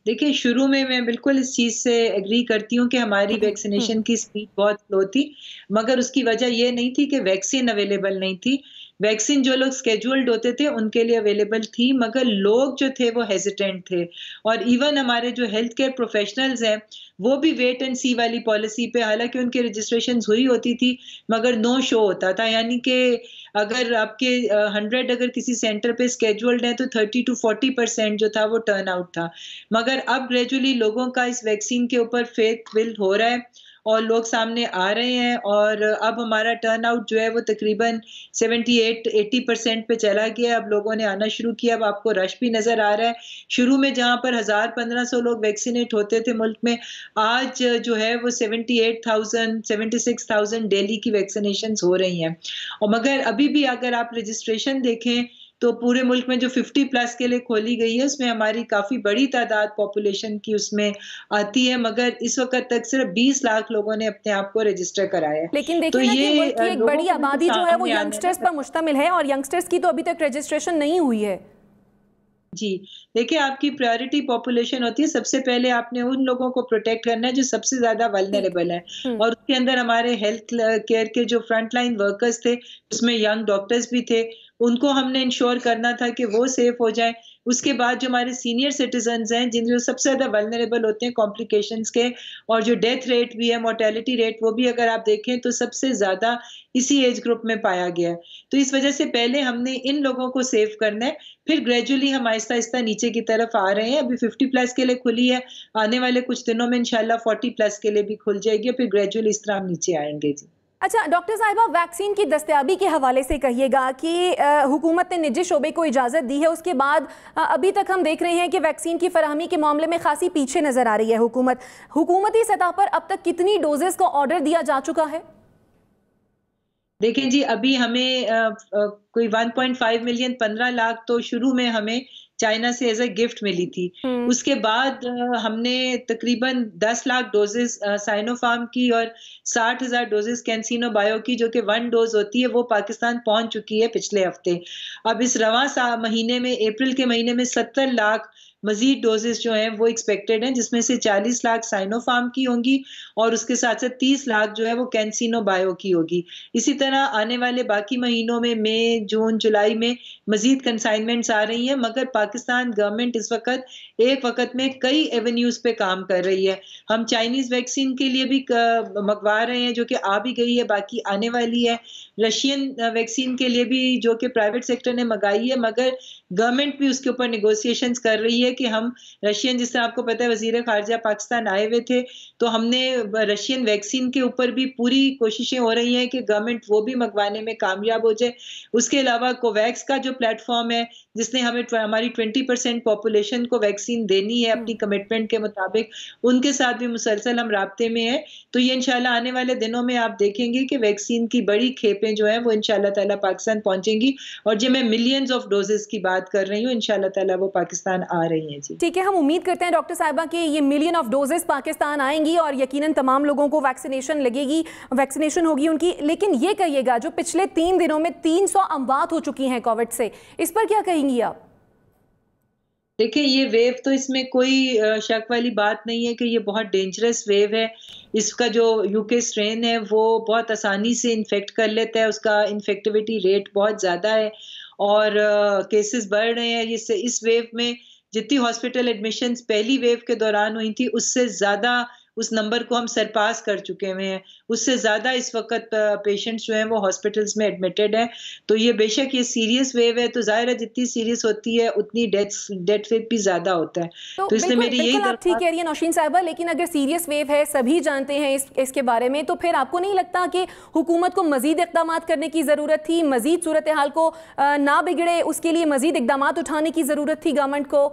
देखिए, शुरू में मैं बिल्कुल इस चीज़ से एग्री करती हूँ कि हमारी वैक्सीनेशन की स्पीड बहुत स्लो थी, मगर उसकी वजह ये नहीं थी कि वैक्सीन अवेलेबल नहीं थी। वैक्सीन जो लोग स्केड्यूल्ड होते थे उनके लिए अवेलेबल थी, मगर लोग जो थे वो हेजिटेंट थे। और इवन हमारे जो हेल्थ केयर प्रोफेशनल्स हैं वो भी वेट एंड सी वाली पॉलिसी पे, हालांकि उनकी रजिस्ट्रेशन हुई होती थी मगर नो शो होता था, यानी कि अगर आपके 100 अगर किसी सेंटर पे स्केड्यूल्ड हैं तो 30 to 40% जो था वो टर्न आउट था। मगर अब ग्रेजुअली लोगों का इस वैक्सीन के ऊपर फेथ बिल्ड हो रहा है और लोग सामने आ रहे हैं, और अब हमारा टर्न आउट जो है वो तकरीबन 78-80% पे चला गया। अब लोगों ने आना शुरू किया, अब आपको रश भी नज़र आ रहा है। शुरू में जहाँ पर 1000-1500 लोग वैक्सीनेट होते थे मुल्क में, आज जो है वो 78,000 76,000 डेली की वैक्सीनेशन हो रही हैं। और मगर अभी भी अगर आप रजिस्ट्रेशन देखें तो पूरे मुल्क में जो 50+ के लिए खोली गई है उसमें हमारी काफ़ी बड़ी तादाद पॉपुलेशन की उसमें आती है, मगर इस वक्त तक सिर्फ 20 लाख लोगों ने अपने आप को रजिस्टर कराया है। लेकिन देखिए तो ना ये कि मुल्क की एक बड़ी आबादी जो है वो यंगस्टर्स पर मुश्तमिल है, और यंगस्टर्स की तो अभी तक रजिस्ट्रेशन नहीं हुई है। जी, देखिए, आपकी प्रायोरिटी पॉपुलेशन होती है, सबसे पहले आपने उन लोगों को प्रोटेक्ट करना है जो सबसे ज़्यादा वल्नरेबल है, और उसके अंदर हमारे हेल्थ केयर के जो फ्रंट लाइन वर्कर्स थे, उसमें यंग डॉक्टर्स भी थे, उनको हमने इंश्योर करना था कि वो सेफ हो जाएं। उसके बाद जो हमारे सीनियर सिटीजन्स हैं, जिन जो सबसे ज़्यादा वल्नरेबल होते हैं कॉम्प्लिकेशंस के, और जो डेथ रेट भी है, मोर्टेलिटी रेट, वो भी अगर आप देखें तो सबसे ज़्यादा इसी एज ग्रुप में पाया गया है। तो इस वजह से पहले हमने इन लोगों को सेव करना है, फिर ग्रेजुअली हम आहिस्ता-आहिस्ता नीचे की तरफ आ रहे हैं। अभी 50+ के लिए खुली है, आने वाले कुछ दिनों में इंशाल्लाह 40+ के लिए भी खुल जाएगी, फिर ग्रेजुअली इस तरह हम नीचे आएंगे। जी अच्छा डॉक्टर साहिबा, वैक्सीन की दस्तयाबी के हवाले से कहिएगा कि हुकूमत ने निजी शोबे को इजाज़त दी है, उसके बाद अभी तक हम देख रहे हैं कि वैक्सीन की फराहमी के मामले में खासी पीछे नज़र आ रही है हुकूमत। हुकूमती सतह पर अब तक कितनी डोजेस का ऑर्डर दिया जा चुका है? देखिए जी, अभी हमें कोई 1.5 मिलियन 15 लाख तो शुरू में हमें चाइना से एज ए गिफ्ट मिली थी। उसके बाद हमने तकरीबन 10 लाख डोजेस साइनोफार्म की और 60,000 डोजेस कैंसिनो बायो की, जो कि 1 डोज होती है, वो पाकिस्तान पहुंच चुकी है पिछले हफ्ते। अब इस रवां महीने में, अप्रैल के महीने में 70 लाख मजीद डोजेस जो हैं वो एक्सपेक्टेड हैं, जिसमें से 40 लाख साइनोफार्म की होंगी और उसके साथ साथ 30 लाख जो है वो कैंसिनो बायो की होगी। इसी तरह आने वाले बाकी महीनों में, मई, जून, जुलाई में मजीद कंसाइनमेंट्स आ रही हैं, मगर पाकिस्तान गवर्नमेंट इस वक्त एक वक्त में कई एवेन्यूज पे काम कर रही है। हम चाइनीज वैक्सीन के लिए भी मंगवा रहे हैं, जो कि आ भी गई है, बाकी आने वाली है। रशियन वैक्सीन के लिए भी, जो कि प्राइवेट सेक्टर ने मंगाई है, मगर गवर्नमेंट भी उसके ऊपर निगोशिएशंस कर रही है कि हम रशियन, जिस तरह आपको पता है वजीर खारजा पाकिस्तान आए हुए थे, तो हमने रशियन वैक्सीन के ऊपर भी पूरी कोशिशें हो रही हैं कि गवर्नमेंट वो भी मंगवाने में कामयाब हो जाए। उसके अलावा कोवैक्स का जो प्लेटफॉर्म है, जिसने हमें हमारी 20% पॉपुलेशन को वैक्सीन देनी है अपनी कमिटमेंट के मुताबिक, उनके साथ भी मुसलसल हम राब्ते में हैं। तो ये इंशाल्लाह आने वाले दिनों में आप देखेंगे कि वैक्सीन की बड़ी खेपें जो हैं वो इंशाल्लाह ताला पाकिस्तान पहुंचेंगी, और जो मैं मिलियंस ऑफ डोजेस की बात कर रही हूँ, इंशाल्लाह ताला वो पाकिस्तान आ रही हैं। जी ठीक है, हम उम्मीद करते हैं डॉक्टर साहिबा कि ये मिलियन ऑफ डोजेस पाकिस्तान आएंगी और यकीनन तमाम लोगों को वैक्सीनेशन होगी उनकी। लेकिन ये कहिएगा, जो पिछले 3 दिनों में 300 अमवात हो चुकी हैं कोविड से, इस पर क्या कहेंगी आप? देखिए, ये वेव तो इसमें कोई शक वाली बात नहीं है कि ये बहुत डेंजरस वेव है। इसका जो यूके स्ट्रेन है वो बहुत आसानी से इन्फेक्ट कर लेता है, उसका इन्फेक्टिविटी रेट बहुत ज़्यादा है और केसेस बढ़ रहे हैं। इस वेव में जितनी हॉस्पिटल एडमिशन्स पहली वेव के दौरान हुई थी, उससे ज़्यादा उस नंबर को हम सरपास कर चुके हुए हैं। उससे ज़्यादा इस वक्त पेशेंट्स जो हैं वो हॉस्पिटल्स में एडमिटेड हैं। तो ये बेशक ये सीरियस वेव है, तो ज़ाहिर है जितनी सीरियस होती है उतनी डेथ रेट भी ज़्यादा होता है। तो इसलिए मेरी यही आप ठीक कह रही है नौशीन साहिबा, लेकिन अगर सीरियस वेव है, सभी जानते हैं इसके बारे में, तो फिर आपको नहीं लगता कि हुकूमत को मजीद इक़दाम करने की ज़रूरत थी? मजीद सूरत हाल को ना बिगड़े उसके लिए मजीद इक़दाम उठाने की ज़रूरत थी गवर्नमेंट को?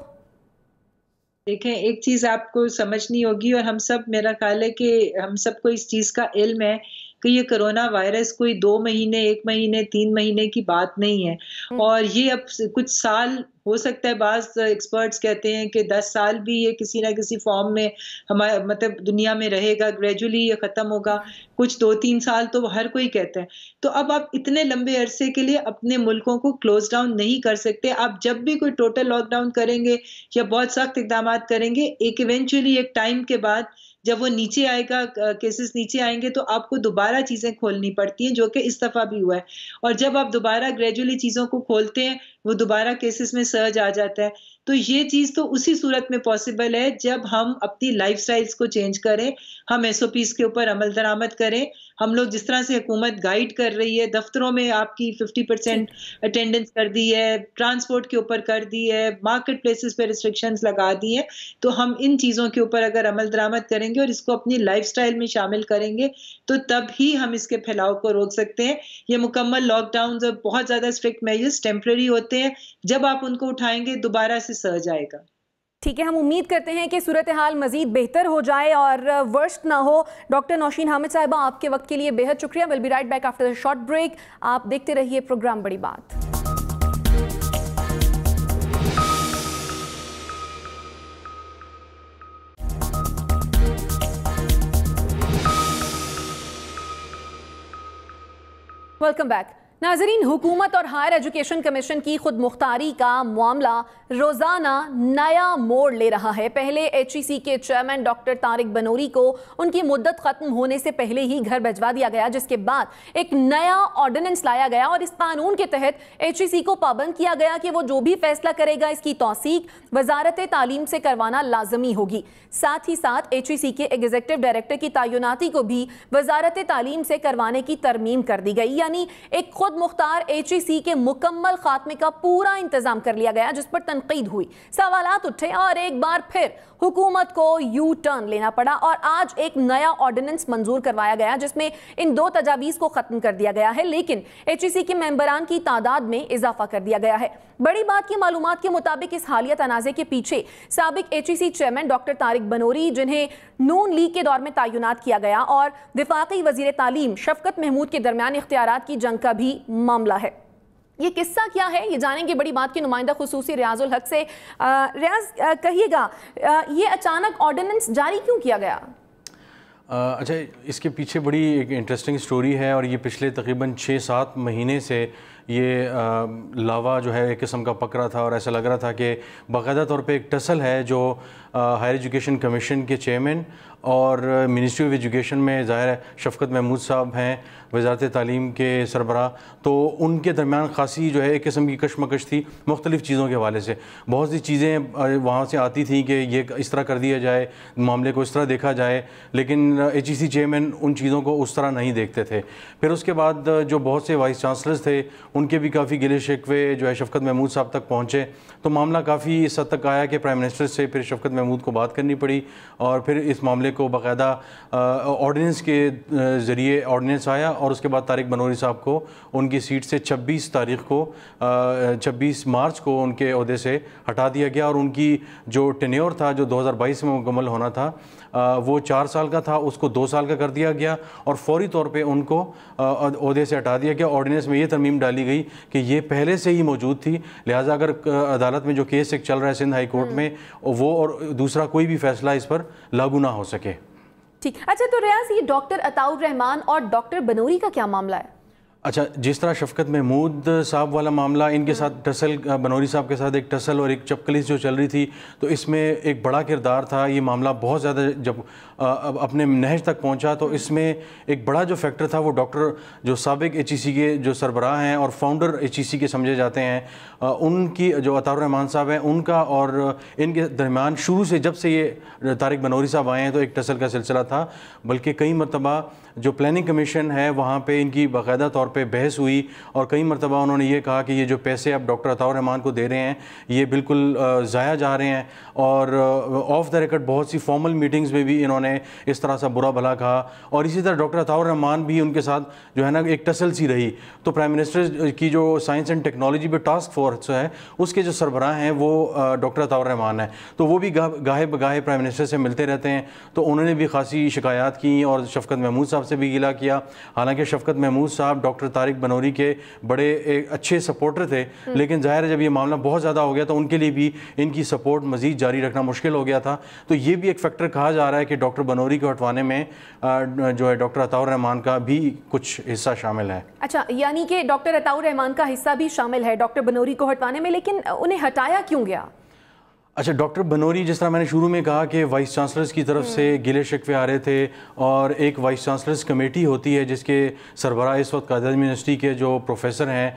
देखें, एक चीज़ आपको समझनी होगी, और हम सब, मेरा ख्याल है कि हम सबको इस चीज़ का इल्म है कि ये कोरोना वायरस कोई 2 महीने, 1 महीने, 3 महीने की बात नहीं है। और ये अब कुछ साल हो सकता है, बाज़ एक्सपर्ट्स कहते हैं कि 10 साल भी ये किसी ना किसी फॉर्म में हमारे मतलब दुनिया में रहेगा, ग्रेजुअली ये ख़त्म होगा। कुछ 2-3 साल तो हर कोई कहता है। तो अब आप इतने लंबे अरसे के लिए अपने मुल्कों को क्लोज डाउन नहीं कर सकते। आप जब भी कोई टोटल लॉकडाउन करेंगे या बहुत सख्त इक़दाम करेंगे, एक इवेंचुअली एक टाइम के बाद जब वो नीचे आएगा, केसेस नीचे आएंगे, तो आपको दोबारा चीज़ें खोलनी पड़ती हैं, जो कि इस दफ़ा भी हुआ है। और जब आप दोबारा ग्रेजुअली चीज़ों को खोलते हैं, वो दोबारा केसेस में सर्ज आ जाता है। तो ये चीज़ तो उसी सूरत में पॉसिबल है जब हम अपनी लाइफस्टाइल्स को चेंज करें, हम SOPs के ऊपर अमल दरामद करें। हम लोग जिस तरह से हुकूमत गाइड कर रही है, दफ्तरों में आपकी 50% अटेंडेंस कर दी है, ट्रांसपोर्ट के ऊपर कर दी है, मार्केट प्लेसेस पे रिस्ट्रिक्शंस लगा दी हैं, तो हम इन चीज़ों के ऊपर अगर अमल दरामद करेंगे और इसको अपनी लाइफस्टाइल में शामिल करेंगे, तो तब ही हम इसके फैलाव को रोक सकते हैं। ये मुकम्मल लॉकडाउन और बहुत ज़्यादा स्ट्रिक्ट मेजर्स टेम्परेरी होते हैं, जब आप उनको उठाएंगे दोबारा से सर्ज आएगा। ठीक है, हम उम्मीद करते हैं कि सूरत हाल मजीद बेहतर हो जाए और वर्स्ट ना हो। डॉक्टर नौशीन हामिद साहिबा, आपके वक्त के लिए बेहद शुक्रिया। Will be right back after the short break. आप देखते रहिए प्रोग्राम बड़ी बात। Welcome back. नाजरीन, हुकूमत और हायर एजुकेशन कमीशन की खुद मुख्तारी का मामला रोजाना नया मोड़ ले रहा है। पहले HEC के चेयरमैन डॉक्टर तारिक बनोरी को उनकी मुद्दत खत्म होने से पहले ही घर भिजवा दिया गया, जिसके बाद एक नया ऑर्डिनेंस लाया गया और इस कानून के तहत HEC को पाबंद किया गया कि वो जो भी फैसला करेगा इसकी तौसीक वजारत तालीम से करवाना लाजमी होगी। साथ ही साथ HEC के एग्जीक्यूटिव डायरेक्टर की तैनाती को भी वजारत तालीम से करवाने की तरमीम कर दी गई, यानी एक खुद मुख्तार HEC के मुकम्मल खात्मे का पूरा इंतजाम कर लिया गया, जिस पर तनकीद हुई, सवालात उठे और एक बार फिर हुकूमत को यू टर्न लेना पड़ा और आज एक नया ऑर्डिनेंस मंजूर करवाया गया जिसमें इन 2 तजावीज़ को खत्म कर दिया गया है, लेकिन HEC के मेंबरान की तादाद में इजाफा कर दिया गया है। बड़ी बात की मालूमात के मुताबिक इस हालिया तनाज़े के पीछे साबिक HEC चेयरमैन डॉक्टर तारिक बनोरी, जिन्हें नून लीग के दौर में तैनात किया गया, और वफाकी वजीर तालीम शफकत महमूद के दरमियान इख्तियारात की जंग का भी मामला है। ये किस्सा क्या है, ये जानेंगे बड़ी बात के नुमाइंदा खुसूसी रियाजुल हक से। रियाज, कहिएगा, ये अचानक ऑर्डिनेंस जारी क्यों किया गया? अच्छा, इसके पीछे बड़ी एक इंटरेस्टिंग स्टोरी है और ये पिछले तकरीबन 6-7 महीने से ये लावा जो है एक किस्म का पक रहा था और ऐसा लग रहा था कि बाकायदा तौर पे एक टसल है जो हायर एजुकेशन कमीशन के चेयरमैन और मिनिस्ट्री ऑफ एजुकेशन में ज़ाहिर है शफकत महमूद साहब हैं, वज़ारत तालीम के सरबराह, तो उनके दरमियान खासी जो है एक किस्म की कशमकश थी मुख्तलिफ़ चीज़ों के हवाले से। बहुत सी चीज़ें वहाँ से आती थी कि ये इस तरह कर दिया जाए, मामले को इस तरह देखा जाए, लेकिन HEC चेयरमैन उन चीज़ों को उस तरह नहीं देखते थे। फिर उसके बाद जो बहुत से वाइस चांसलर्स थे उनके भी काफ़ी गिले शिकवे जो है शफकत महमूद साहब तक पहुँचे, तो मामला काफ़ी इस हद तक आया कि प्राइम मिनिस्टर से फिर शफकत महमूद को बात करनी पड़ी और फिर इस मामले को बाकायदा ऑर्डिनेंस के ज़रिए ऑर्डिनेंस आया और उसके बाद तारिक बनोरी साहब को उनकी सीट से 26 मार्च को उनके ओहदे से हटा दिया गया और उनकी जो टेन्योर था जो 2022 में मुकम्मल होना था वो 4 साल का था, उसको 2 साल का कर दिया गया और फौरी तौर पे उनको ओहदे से हटा दिया गया। ऑर्डिनेंस में ये तरमीम डाली गई कि ये पहले से ही मौजूद थी, लिहाजा अगर अदालत में जो केस एक चल रहा है सिंध हाई कोर्ट में वो और दूसरा कोई भी फैसला इस पर लागू ना हो सके। ठीक, अच्छा तो रियाज, ये डॉक्टर अताउर रहमान और डॉक्टर बनोरी का क्या मामला है? अच्छा, जिस तरह शफकत महमूद साहब वाला मामला, इनके साथ टसल, बनोरी साहब के साथ एक टसल और एक चपकलिस जो चल रही थी, तो इसमें एक बड़ा किरदार था। ये मामला बहुत ज़्यादा जब अपने नहज तक पहुंचा तो इसमें एक बड़ा जो फैक्टर था वो डॉक्टर जो साबिक HEC के जो सरबराह हैं और फाउंडर HEC के समझे जाते हैं, उनकी जो अताउर रहमान साहब हैं उनका और इनके दरमियान शुरू से जब से ये तारिक बनोरी साहब आए हैं तो एक टसल का सिलसिला था, बल्कि कई मरतबा जो प्लानिंग कमीशन है वहाँ पे इनकी बाकायदा तौर पे बहस हुई और कई मरतबा उन्होंने ये कहा कि ये जो पैसे आप डॉक्टर अताउर रहमान को दे रहे हैं ये बिल्कुल ज़ाया जा रहे हैं और ऑफ द रिकॉर्ड बहुत सी फॉर्मल मीटिंग्स में भी इन्होंने इस तरह सा बुरा भला कहा और इसी तरह डॉक्टर अताउर रहमान भी उनके साथ जो है ना एक टसल सी रही। तो प्राइम मिनिस्टर की जो साइंस एंड टेक्नोलॉजी पे टास्क फोर्स है उसके जो सरबराह हैं वो डॉक्टर अताउर रहमान है, तो वो भी गाहे बगाहे प्राइम मिनिस्टर से मिलते रहते हैं। तो उन्होंने भी खासी शिकायत की और शफकत महमूद साहब से भी गिला किया। हालांकि शफकत महमूद साहब डॉक्टर तारिक बनोरी के बड़े एक अच्छे सपोर्टर थे, लेकिन जाहिर है जब ये मामला बहुत ज़्यादा हो गया तो उनके लिए भी इनकी सपोर्ट मज़ीद जारी रखना मुश्किल हो गया था। तो ये भी एक फैक्टर कहा जा रहा है कि डॉक्टर बनोरी को हटवाने में जो है डॉक्टर अताउर रहमान का भी कुछ हिस्सा शामिल है। अच्छा, यानी कि डॉक्टर अताउर रहमान का हिस्सा भी शामिल है डॉक्टर बनोरी को हटवाने में, लेकिन उन्हें हटाया क्यों गया? अच्छा, डॉक्टर बनोरी, जिस तरह मैंने शुरू में कहा कि वाइस चांसलर्स की तरफ से गिले शिकवे आ रहे थे और एक वाइस चांसलर्स कमेटी होती है जिसके सरबराह इस वक्त कायदा यूनिवर्सिटी के जो प्रोफेसर हैं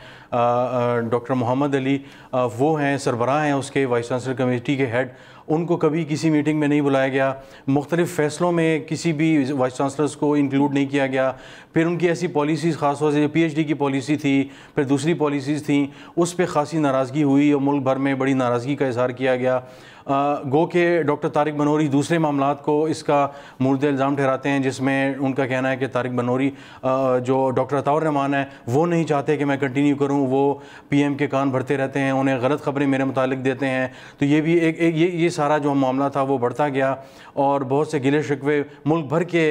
डॉक्टर मोहम्मद अली, वो हैं सरबराह हैं उसके वाइस चांसलर कमेटी के हेड। उनको कभी किसी मीटिंग में नहीं बुलाया गया, मुख्तलिफ़ फ़ैसलों में किसी भी वाइस चांसलर्स को इंक्लूड नहीं किया गया। फिर उनकी ऐसी पॉलिसीज़ ख़ास तौर से PhD की पॉलिसी थी, फिर दूसरी पॉलिसीज़ थी, उस पर ख़ासी नाराज़गी हुई और मुल्क भर में बड़ी नाराज़गी का इज़हार किया गया। गो के डॉक्टर तारिक बनोरी दूसरे मामलात को इसका मुर्द इल्ज़ाम ठहराते हैं, जिसमें उनका कहना है कि तारिक बनोरी जो डॉक्टर अताउर रहमान है वो नहीं चाहते कि मैं कंटिन्यू करूं, वो PM के कान भरते रहते हैं, उन्हें गलत खबरें मेरे मुतालिक देते हैं। तो ये भी ये सारा जो मामला था वो बढ़ता गया और बहुत से गिले शिकवे मुल्क भर के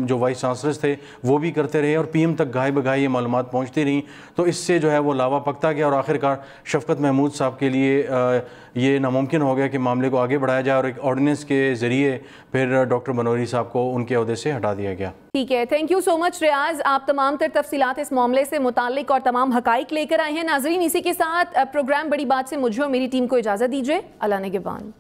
जो वाइस चांसलर्स थे वो भी करते रहे और PM तक गाहे बगाहे ये मालूमात पहुँचती रहीं। तो इससे जो है वो लावा पकता गया और आखिरकार शफकत महमूद साहब के लिए ये नामुमकिन हो गया कि मामले को आगे बढ़ाया जाए और एक ऑर्डिनेंस के ज़रिए फिर डॉक्टर बनोरी साहब को उनके ओहदे से हटा दिया गया। ठीक है, थैंक यू सो मच रियाज, आप तमाम तर तफसीलात इस मामले से मुताल्लिक और तमाम हकाइक लेकर आए हैं। नाज़रीन, इसी के साथ प्रोग्राम बड़ी बात से मुझे और मेरी टीम को इजाज़त दीजिए। अल्लाह निगहबान।